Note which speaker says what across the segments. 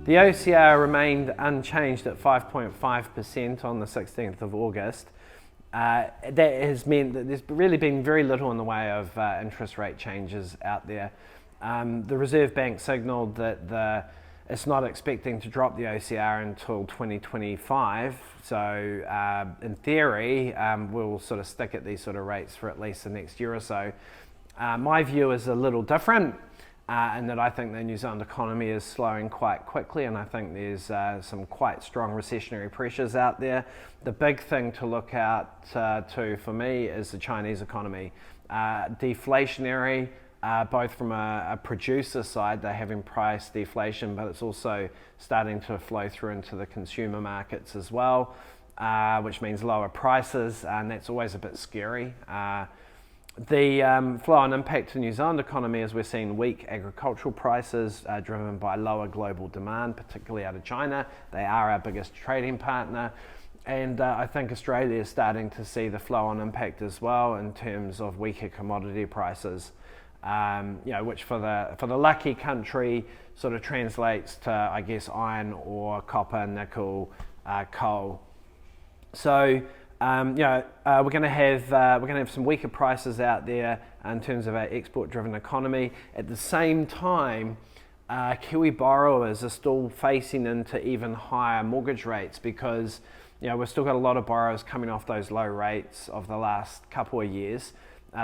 Speaker 1: The OCR remained unchanged at 5.5% on the 16th of August. That has meant that there's really been very little in the way of interest rate changes out there. The Reserve Bank signalled that it's not expecting to drop the OCR until 2025. So in theory, we'll sort of stick at these sort of rates for at least the next year or so. My view is a little different in that I think the New Zealand economy is slowing quite quickly, and I think there's some quite strong recessionary pressures out there. The big thing to look out to for me is the Chinese economy. Deflationary, both from a producer side, they're having price deflation, but it's also starting to flow through into the consumer markets as well, which means lower prices, and that's always a bit scary. The flow-on impact to the New Zealand economy is we're seeing weak agricultural prices driven by lower global demand, particularly out of China. They are our biggest trading partner. And I think Australia is starting to see the flow-on impact as well in terms of weaker commodity prices, which for the lucky country sort of translates to, I guess, iron ore, copper, nickel, coal. So we're going to have some weaker prices out there in terms of our export-driven economy. At the same time, Kiwi borrowers are still facing into even higher mortgage rates because we've still got a lot of borrowers coming off those low rates of the last couple of years.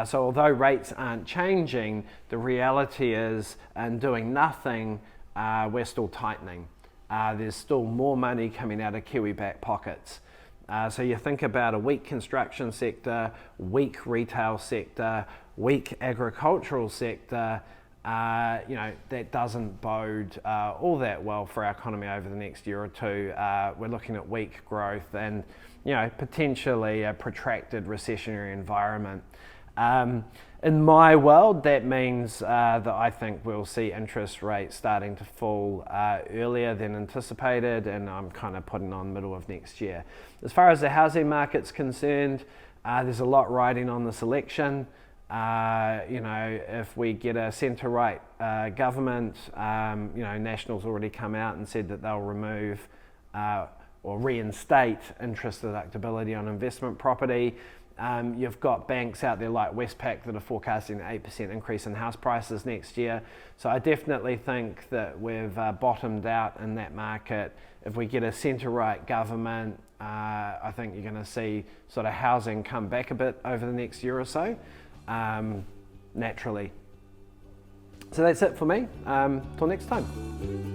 Speaker 1: So although rates aren't changing, the reality is, in doing nothing, we're still tightening. There's still more money coming out of Kiwi back pockets. So you think about a weak construction sector, weak retail sector, weak agricultural sector, that doesn't bode all that well for our economy over the next year or two. We're looking at weak growth and, potentially a protracted recessionary environment. In my world, that means that I think we'll see interest rates starting to fall earlier than anticipated, and I'm kind of putting on middle of next year. As far as the housing market's concerned, there's a lot riding on this election. If we get a centre-right government, National's already come out and said that they'll remove or reinstate interest deductibility on investment property. You've got banks out there like Westpac that are forecasting an 8% increase in house prices next year. So I definitely think that we've bottomed out in that market. If we get a centre-right government, I think you're going to see sort of housing come back a bit over the next year or so, naturally. So that's it for me. Till next time.